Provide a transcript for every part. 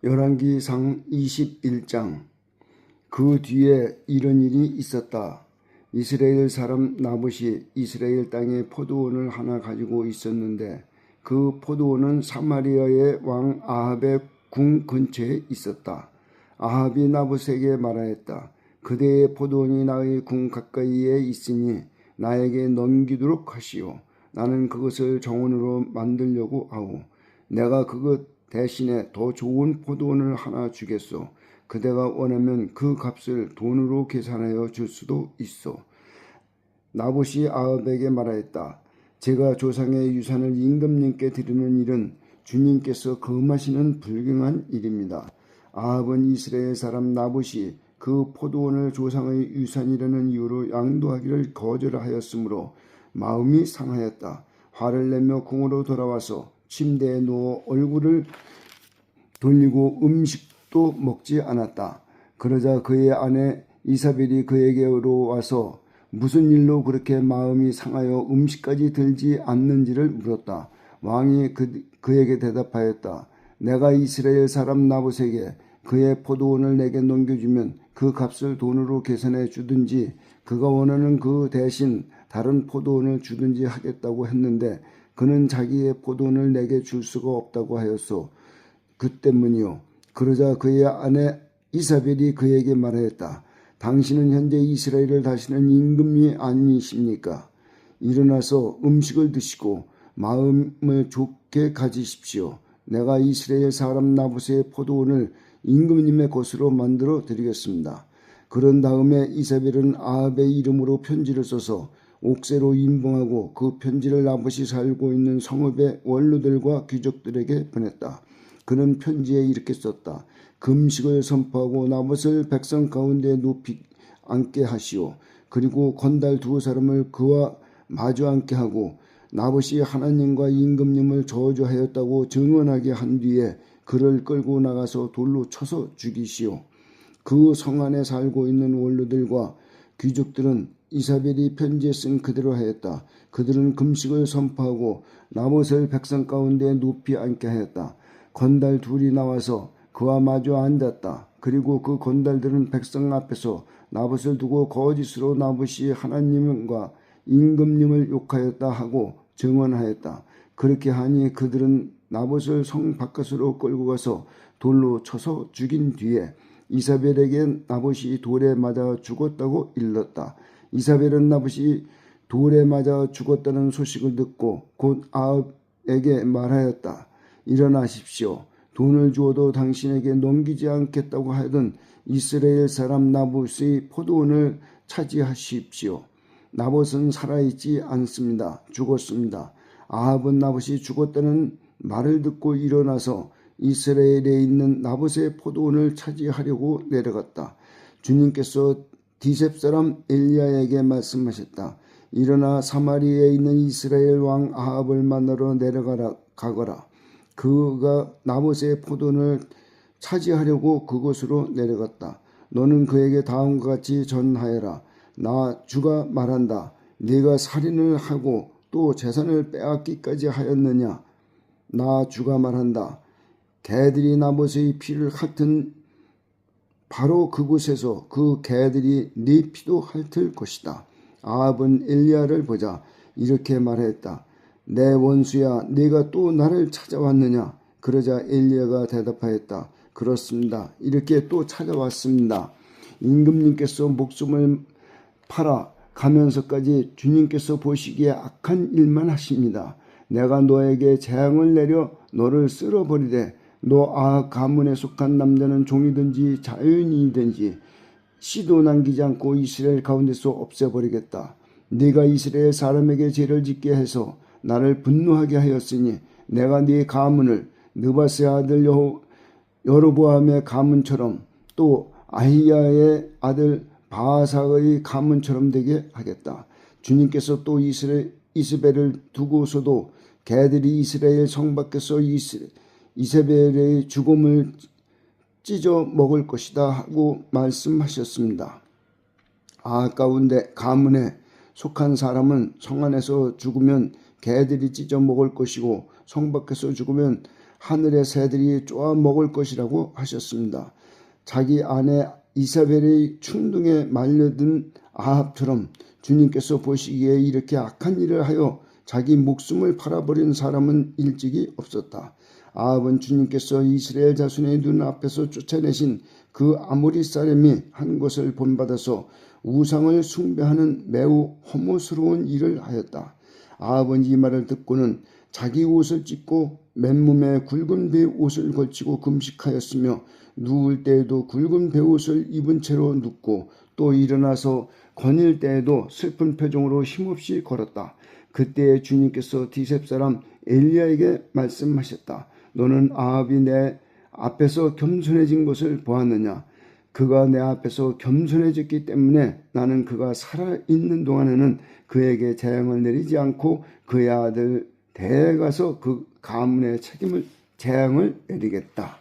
열왕기상 21장. 그 뒤에 이런 일이 있었다. 이스라엘 사람 나봇이 이스라엘 땅에 포도원을 하나 가지고 있었는데 그 포도원은 사마리아의 왕 아합의 궁 근처에 있었다. 아합이 나봇에게 말하였다. 그대의 포도원이 나의 궁 가까이에 있으니 나에게 넘기도록 하시오. 나는 그것을 정원으로 만들려고 하오. 내가 그것 대신에 더 좋은 포도원을 하나 주겠소. 그대가 원하면 그 값을 돈으로 계산하여 줄 수도 있소. 나봇이 아합에게 말하였다. 제가 조상의 유산을 임금님께 드리는 일은 주님께서 금하시는 불경한 일입니다. 아합은 이스라엘 사람 나봇이 그 포도원을 조상의 유산이라는 이유로 양도하기를 거절하였으므로 마음이 상하였다. 화를 내며 궁으로 돌아와서 침대에 누워 얼굴을 돌리고 음식도 먹지 않았다. 그러자 그의 아내 이사벨이 그에게로 와서 무슨 일로 그렇게 마음이 상하여 음식까지 들지 않는지를 물었다. 왕이 그에게 대답하였다. 내가 이스라엘 사람 나봇에게 그의 포도원을 내게 넘겨주면 그 값을 돈으로 계산해 주든지 그가 원하는 그 대신 다른 포도원을 주든지 하겠다고 했는데 그는 자기의 포도원을 내게 줄 수가 없다고 하였소. 그 때문이요. 그러자 그의 아내 이사벨이 그에게 말하였다. 당신은 현재 이스라엘을 다스리는 임금이 아니십니까? 일어나서 음식을 드시고 마음을 좋게 가지십시오. 내가 이스라엘 사람 나봇의 포도원을 임금님의 것으로 만들어 드리겠습니다. 그런 다음에 이사벨은 아합의 이름으로 편지를 써서 옥새로 인봉하고 그 편지를 나봇이 살고 있는 성읍의 원로들과 귀족들에게 보냈다. 그는 편지에 이렇게 썼다. 금식을 선포하고 나봇을 백성 가운데 높이 앉게 하시오. 그리고 건달 두 사람을 그와 마주 앉게 하고 나봇이 하나님과 임금님을 저주하였다고 증언하게 한 뒤에 그를 끌고 나가서 돌로 쳐서 죽이시오. 그 성 안에 살고 있는 원로들과 귀족들은 이사벨이 편지에 쓴 그대로 하였다. 그들은 금식을 선포하고 나봇을 백성 가운데 높이 앉게 하였다. 건달 둘이 나와서 그와 마주 앉았다. 그리고 그 건달들은 백성 앞에서 나봇을 두고 거짓으로 나봇이 하나님과 임금님을 욕하였다 하고 증언하였다. 그렇게 하니 그들은 나봇을 성 바깥으로 끌고 가서 돌로 쳐서 죽인 뒤에 이사벨에게 나봇이 돌에 맞아 죽었다고 일렀다. 이사벨은 나봇이 돌에 맞아 죽었다는 소식을 듣고 곧 아합에게 말하였다. 일어나십시오. 돈을 주어도 당신에게 넘기지 않겠다고 하던 이스라엘 사람 나봇의 포도원을 차지하십시오. 나봇은 살아있지 않습니다. 죽었습니다. 아합은 나봇이 죽었다는 말을 듣고 일어나서 이스라엘에 있는 나봇의 포도원을 차지하려고 내려갔다. 주님께서 디셉 사람 엘리야에게 말씀하셨다. 일어나 사마리아에 있는 이스라엘 왕 아합을 만나러 가거라. 그가 나봇의 포도원을 차지하려고 그곳으로 내려갔다. 너는 그에게 다음과 같이 전하여라. 나 주가 말한다. 네가 살인을 하고 또 재산을 빼앗기까지 하였느냐? 나 주가 말한다. 개들이 나봇의 피를 핥은 바로 그곳에서 그 개들이 네 피도 핥을 것이다. 아합은 엘리야를 보자 이렇게 말했다. 내 원수야, 네가 또 나를 찾아왔느냐? 그러자 엘리야가 대답하였다. 그렇습니다. 이렇게 또 찾아왔습니다. 임금님께서 목숨을 팔아 가면서까지 주님께서 보시기에 악한 일만 하십니다. 내가 너에게 재앙을 내려 너를 쓸어버리되 너 아합 가문에 속한 남자는 종이든지 자유인이든지 씨도 남기지 않고 이스라엘 가운데서 없애버리겠다. 네가 이스라엘 사람에게 죄를 짓게 해서 나를 분노하게 하였으니 내가 네 가문을 느바스의 아들 여로보암의 가문처럼 또 아히야의 아들 바하사의 가문처럼 되게 하겠다. 주님께서 또 이스벨을 두고서도 개들이 이스라엘 성 밖에서 이세벨의 죽음을 찢어 먹을 것이다 하고 말씀하셨습니다. 아합 가운데 가문에 속한 사람은 성 안에서 죽으면 개들이 찢어 먹을 것이고 성 밖에서 죽으면 하늘의 새들이 쪼아 먹을 것이라고 하셨습니다. 자기 아내 이사벨의 충동에 말려든 아합처럼 주님께서 보시기에 이렇게 악한 일을 하여 자기 목숨을 팔아버린 사람은 일찍이 없었다. 아합은 주님께서 이스라엘 자손의 눈앞에서 쫓아내신 그 아모리 사람이 한 것을 본받아서 우상을 숭배하는 매우 혐오스러운 일을 하였다. 아합은 이 말을 듣고는 자기 옷을 찢고 맨몸에 굵은 베옷을 걸치고 금식하였으며 누울 때에도 굵은 베옷을 입은 채로 눕고 또 일어나서 거닐 때에도 슬픈 표정으로 힘없이 걸었다. 그때 주님께서 디셉 사람 엘리야에게 말씀하셨다. 너는 아합이 내 앞에서 겸손해진 것을 보았느냐? 그가 내 앞에서 겸손해졌기 때문에 나는 그가 살아있는 동안에는 그에게 재앙을 내리지 않고 그의 아들 대에 가서 그 가문의 재앙을 내리겠다.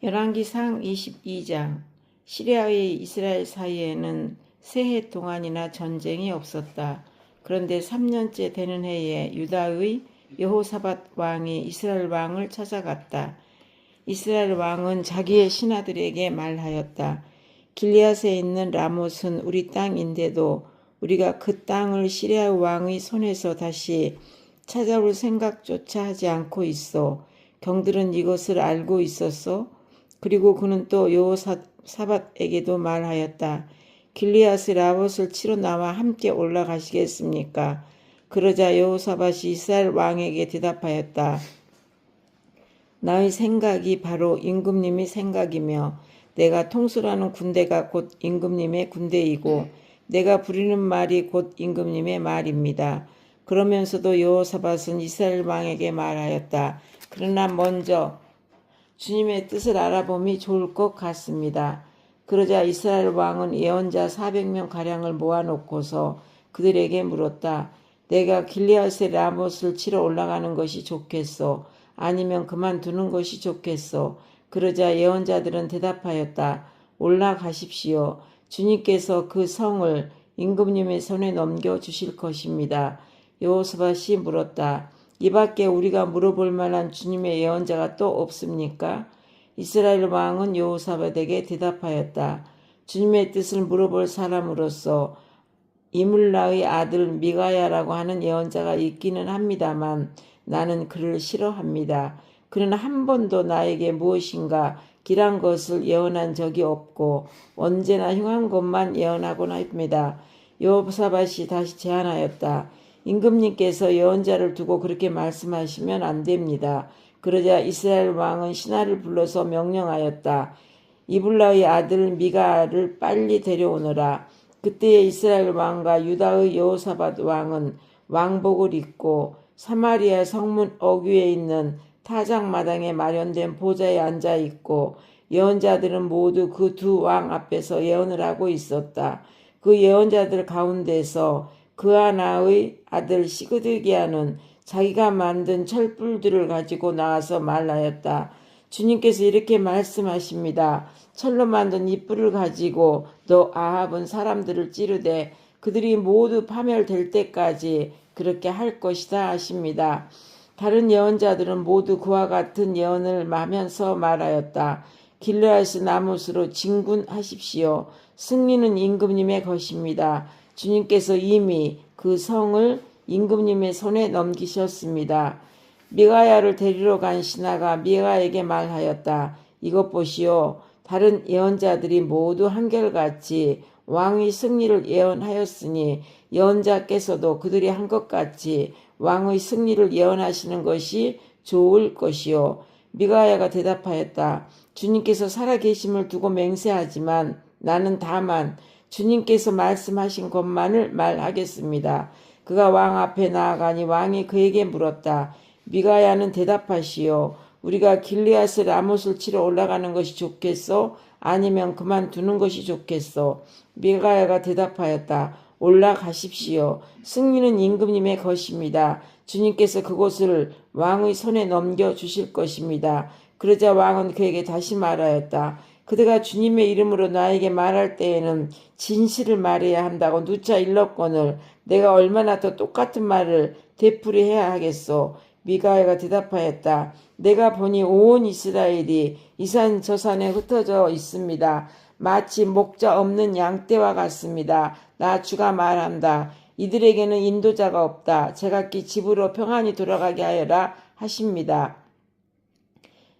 열왕기상 22장. 시리아와 이스라엘 사이에는 세 해 동안이나 전쟁이 없었다. 그런데 3년째 되는 해에 유다의 여호사밧 왕이 이스라엘 왕을 찾아갔다. 이스라엘 왕은 자기의 신하들에게 말하였다. 길리앗에 있는 라못은 우리 땅인데도 우리가 그 땅을 시리아 왕의 손에서 다시 찾아올 생각조차 하지 않고 있어. 경들은 이것을 알고 있었어. 그리고 그는 또 여호사밧에게도 말하였다. 길리앗의 라못을 치러 나와 함께 올라가시겠습니까? 그러자 여호사밧이 이스라엘 왕에게 대답하였다. 나의 생각이 바로 임금님의 생각이며 내가 통솔하는 군대가 곧 임금님의 군대이고 내가 부리는 말이 곧 임금님의 말입니다. 그러면서도 여호사밧은 이스라엘 왕에게 말하였다. 그러나 먼저 주님의 뜻을 알아봄이 좋을 것 같습니다. 그러자 이스라엘 왕은 예언자 400명가량을 모아놓고서 그들에게 물었다. 내가 길리앗의 라못을 치러 올라가는 것이 좋겠소? 아니면 그만두는 것이 좋겠소? 그러자 예언자들은 대답하였다. 올라가십시오. 주님께서 그 성을 임금님의 손에 넘겨주실 것입니다. 여호사밧이 물었다. 이밖에 우리가 물어볼 만한 주님의 예언자가 또 없습니까? 이스라엘 왕은 여호사밧에게 대답하였다. 주님의 뜻을 물어볼 사람으로서 이물라의 아들 미가야라고 하는 예언자가 있기는 합니다만 나는 그를 싫어합니다. 그는 한 번도 나에게 무엇인가 길한 것을 예언한 적이 없고 언제나 흉한 것만 예언하곤 합니다. 여호사밧이 다시 제안하였다. 임금님께서 예언자를 두고 그렇게 말씀하시면 안 됩니다. 그러자 이스라엘 왕은 신하를 불러서 명령하였다. 이블라의 아들 미가를 빨리 데려오너라. 그때의 이스라엘 왕과 유다의 여호사밧 왕은 왕복을 입고 사마리아 성문 어귀에 있는 타작마당에 마련된 보좌에 앉아 있고 예언자들은 모두 그 두 왕 앞에서 예언을 하고 있었다. 그 예언자들 가운데서 그아나의 아들 시그드기야는 자기가 만든 철불들을 가지고 나와서 말하였다. 주님께서 이렇게 말씀하십니다. 철로 만든 이 뿔을 가지고 너 아합은 사람들을 찌르되 그들이 모두 파멸될 때까지 그렇게 할 것이다 하십니다. 다른 예언자들은 모두 그와 같은 예언을 하면서 말하였다. 길르앗의 나못으로 진군하십시오. 승리는 임금님의 것입니다. 주님께서 이미 그 성을 임금님의 손에 넘기셨습니다. 미가야를 데리러 간 신하가 미가야에게 말하였다. 이것 보시오. 다른 예언자들이 모두 한결같이 왕의 승리를 예언하였으니 예언자께서도 그들이 한 것 같이 왕의 승리를 예언하시는 것이 좋을 것이요. 미가야가 대답하였다. 주님께서 살아계심을 두고 맹세하지만 나는 다만 주님께서 말씀하신 것만을 말하겠습니다. 그가 왕 앞에 나아가니 왕이 그에게 물었다. 미가야는 대답하시오. 우리가 길리앗의 라못을 치러 올라가는 것이 좋겠소? 아니면 그만두는 것이 좋겠소? 미가야가 대답하였다. 올라가십시오. 승리는 임금님의 것입니다. 주님께서 그곳을 왕의 손에 넘겨주실 것입니다. 그러자 왕은 그에게 다시 말하였다. 그대가 주님의 이름으로 나에게 말할 때에는 진실을 말해야 한다고 누차 일렀거늘 내가 얼마나 더 똑같은 말을 되풀이해야 하겠소. 미가야가 대답하였다. 내가 보니 온 이스라엘이 이 산 저 산에 흩어져 있습니다. 마치 목자 없는 양떼와 같습니다. 나 주가 말한다. 이들에게는 인도자가 없다. 제각기 집으로 평안히 돌아가게 하여라 하십니다.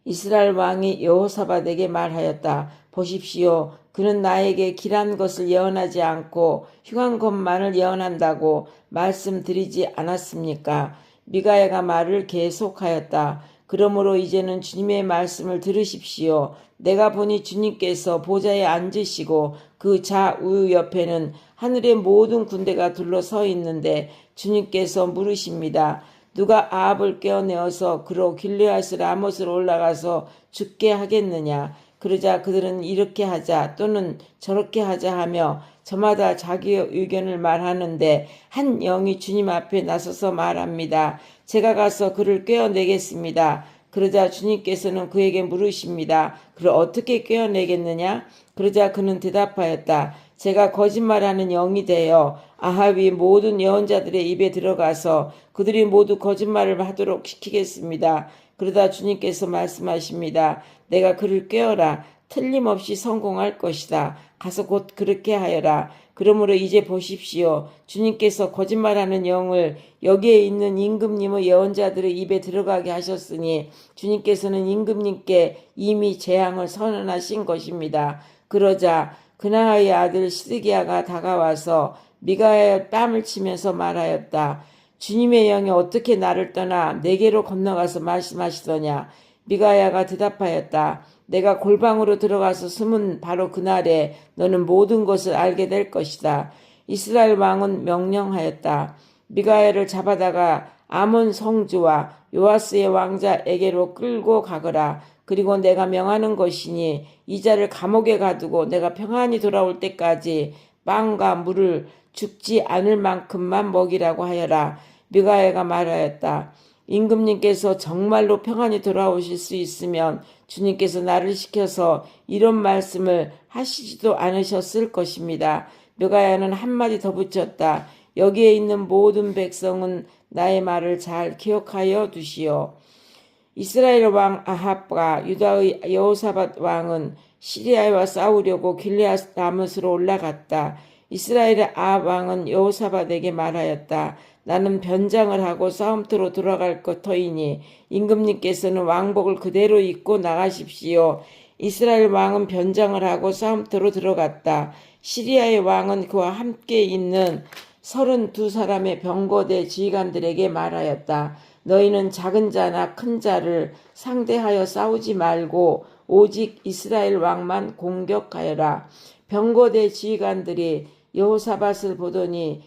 이스라엘 왕이 여호사밧에게 말하였다. 보십시오. 그는 나에게 길한 것을 예언하지 않고 흉한 것만을 예언한다고 말씀드리지 않았습니까? 미가야가 말을 계속하였다. 그러므로 이제는 주님의 말씀을 들으십시오. 내가 보니 주님께서 보좌에 앉으시고 그 좌우 옆에는 하늘의 모든 군대가 둘러서 있는데 주님께서 물으십니다. 누가 아합을 깨어내어서 그로 길르앗 라못으로 올라가서 죽게 하겠느냐? 그러자 그들은 이렇게 하자 또는 저렇게 하자 하며 저마다 자기 의견을 말하는데 한 영이 주님 앞에 나서서 말합니다. 제가 가서 그를 깨어내겠습니다. 그러자 주님께서는 그에게 물으십니다. 그를 어떻게 깨어내겠느냐? 그러자 그는 대답하였다. 제가 거짓말하는 영이 되어 아합이 모든 예언자들의 입에 들어가서 그들이 모두 거짓말을 하도록 시키겠습니다. 그러다 주님께서 말씀하십니다. 내가 그를 깨어라. 틀림없이 성공할 것이다. 가서 곧 그렇게 하여라. 그러므로 이제 보십시오. 주님께서 거짓말하는 영을 여기에 있는 임금님의 예언자들의 입에 들어가게 하셨으니 주님께서는 임금님께 이미 재앙을 선언하신 것입니다. 그러자 그나하의 아들 시드기야가 다가와서 미가야의 뺨을 치면서 말하였다. 주님의 영이 어떻게 나를 떠나 내게로 건너가서 말씀하시더냐. 미가야가 대답하였다. 내가 골방으로 들어가서 숨은 바로 그날에 너는 모든 것을 알게 될 것이다. 이스라엘 왕은 명령하였다. 미가야를 잡아다가 아몬 성주와 요아스의 왕자에게로 끌고 가거라. 그리고 내가 명하는 것이니 이 자를 감옥에 가두고 내가 평안히 돌아올 때까지 빵과 물을 죽지 않을 만큼만 먹이라고 하여라. 미가야가 말하였다. 임금님께서 정말로 평안히 돌아오실 수 있으면 주님께서 나를 시켜서 이런 말씀을 하시지도 않으셨을 것입니다. 미가야는 한마디 더 붙였다. 여기에 있는 모든 백성은 나의 말을 잘 기억하여 두시오. 이스라엘 왕 아합과 유다의 여호사밧 왕은 시리아와 싸우려고 길르앗 라못으로 올라갔다. 이스라엘의 아합 왕은 여호사밧에게 말하였다. 나는 변장을 하고 싸움터로 돌아갈 터이니 임금님께서는 왕복을 그대로 입고 나가십시오. 이스라엘 왕은 변장을 하고 싸움터로 들어갔다. 시리아의 왕은 그와 함께 있는 32사람의 병거대 지휘관들에게 말하였다. 너희는 작은 자나 큰 자를 상대하여 싸우지 말고 오직 이스라엘 왕만 공격하여라. 병거대 지휘관들이 여호사밧을 보더니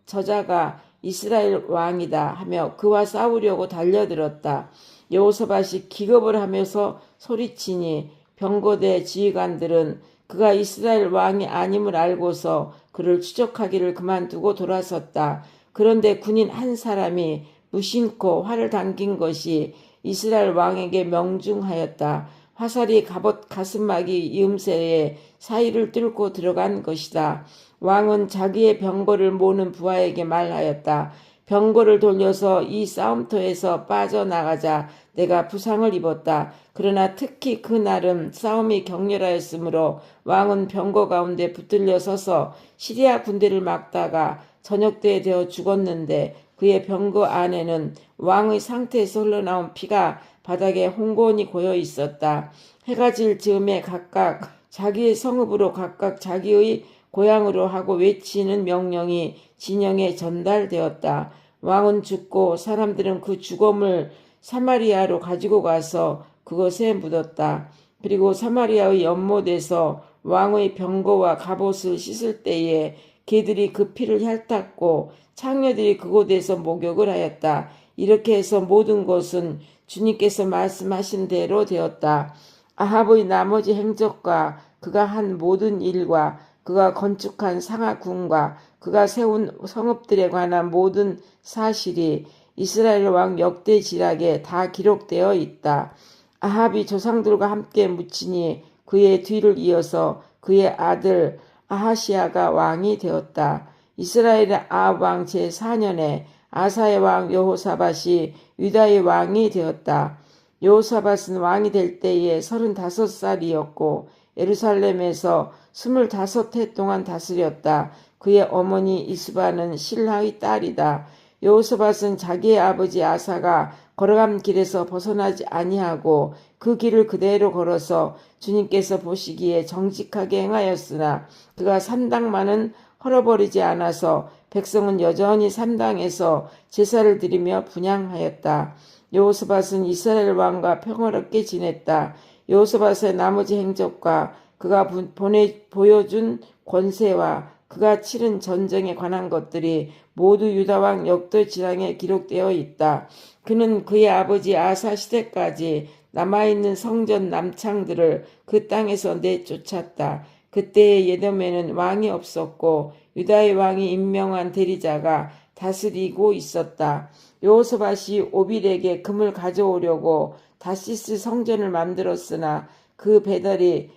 저자가 이스라엘 왕이다 하며 그와 싸우려고 달려들었다. 여호사밧이 기겁을 하면서 소리치니 병거대 지휘관들은 그가 이스라엘 왕이 아님을 알고서 그를 추적하기를 그만두고 돌아섰다. 그런데 군인 한 사람이 무심코 활을 당긴 것이 이스라엘 왕에게 명중하였다. 화살이 갑옷 가슴막이 이음새에 사이를 뚫고 들어간 것이다. 왕은 자기의 병거를 모는 부하에게 말하였다. 병거를 돌려서 이 싸움터에서 빠져나가자. 내가 부상을 입었다. 그러나 특히 그날은 싸움이 격렬하였으므로 왕은 병거 가운데 붙들려 서서 시리아 군대를 막다가 저녁때에 되어 죽었는데 그의 병거 안에는 왕의 상태에서 흘러나온 피가 바닥에 홍고니 고여 있었다. 해가 질 즈음에 각각 자기의 성읍으로 각각 자기의 고향으로 하고 외치는 명령이 진영에 전달되었다. 왕은 죽고 사람들은 그 죽음을 사마리아로 가지고 가서 그것에 묻었다. 그리고 사마리아의 연못에서 왕의 병거와 갑옷을 씻을 때에 개들이 그 피를 핥았고 창녀들이 그곳에서 목욕을 하였다. 이렇게 해서 모든 것은 주님께서 말씀하신 대로 되었다. 아합의 나머지 행적과 그가 한 모든 일과 그가 건축한 상하궁과 그가 세운 성읍들에 관한 모든 사실이 이스라엘 왕 역대지락에 다 기록되어 있다. 아합이 조상들과 함께 묻히니 그의 뒤를 이어서 그의 아들 아하시아가 왕이 되었다. 이스라엘의 아합 왕 제4년에 아사의 왕 여호사밧이 유다의 왕이 되었다. 여호사밧은 왕이 될 때에 35살이었고 예루살렘에서 25해 동안 다스렸다. 그의 어머니 이스바는 실라의 딸이다. 여호사밧은 자기의 아버지 아사가 걸어간 길에서 벗어나지 아니하고 그 길을 그대로 걸어서 주님께서 보시기에 정직하게 행하였으나 그가 산당만은 헐어버리지 않아서 백성은 여전히 산당에서 제사를 드리며 분향하였다. 여호사밧은 이스라엘 왕과 평화롭게 지냈다. 여호사밧의 나머지 행적과 그가 보여준 권세와 그가 치른 전쟁에 관한 것들이 모두 유다왕 역대지상에 기록되어 있다. 그는 그의 아버지 아사 시대까지 남아있는 성전 남창들을 그 땅에서 내쫓았다. 그때의 예돔에는 왕이 없었고 유다의 왕이 임명한 대리자가 다스리고 있었다. 여호사밧이 오빌에게 금을 가져오려고 다시스 성전을 만들었으나 그 배달이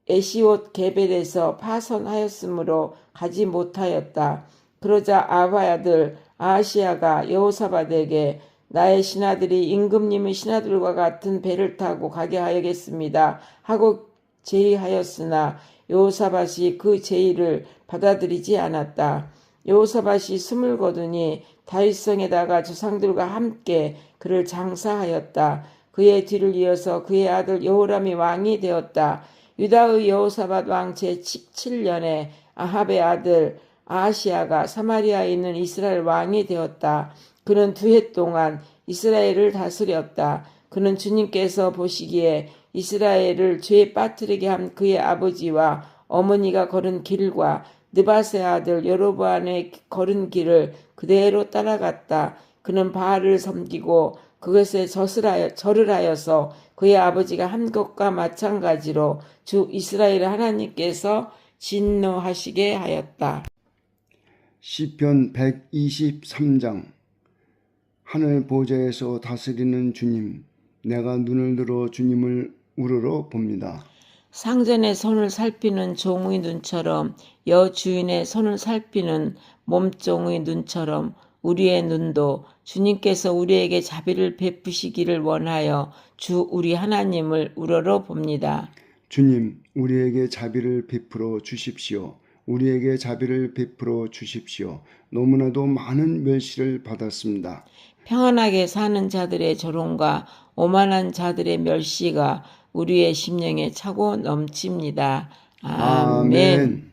에시옷 게벨에서 파손하였으므로 가지 못하였다. 그러자 아바의 아들 아하시야가 여호사밧에게 나의 신하들이 임금님의 신하들과 같은 배를 타고 가게 하겠습니다 하고 제의하였으나 여호사밧이 그 제의를 받아들이지 않았다. 여호사밧이 숨을 거두니 다윗성에다가 조상들과 함께 그를 장사하였다. 그의 뒤를 이어서 그의 아들 여호람이 왕이 되었다. 유다의 여호사밧 왕 제17년에 아합의 아들 아하시야가 사마리아에 있는 이스라엘 왕이 되었다. 그는 2해 동안 이스라엘을 다스렸다. 그는 주님께서 보시기에 이스라엘을 죄에 빠뜨리게 한 그의 아버지와 어머니가 걸은 길과 느밧의 아들 여로보암의 걸은 길을 그대로 따라갔다. 그는 바알을 섬기고 그것에 절을 하여서 그의 아버지가 한 것과 마찬가지로 주 이스라엘 하나님께서 진노하시게 하였다. 시편 123장. 하늘 보좌에서 다스리는 주님, 내가 눈을 들어 주님을 우러러 봅니다. 상전의 손을 살피는 종의 눈처럼 여주인의 손을 살피는 몸종의 눈처럼 우리의 눈도 주님께서 우리에게 자비를 베푸시기를 원하여 주 우리 하나님을 우러러 봅니다. 주님, 우리에게 자비를 베풀어 주십시오. 우리에게 자비를 베풀어 주십시오. 너무나도 많은 멸시를 받았습니다. 평안하게 사는 자들의 조롱과 오만한 자들의 멸시가 우리의 심령에 차고 넘칩니다. 아멘.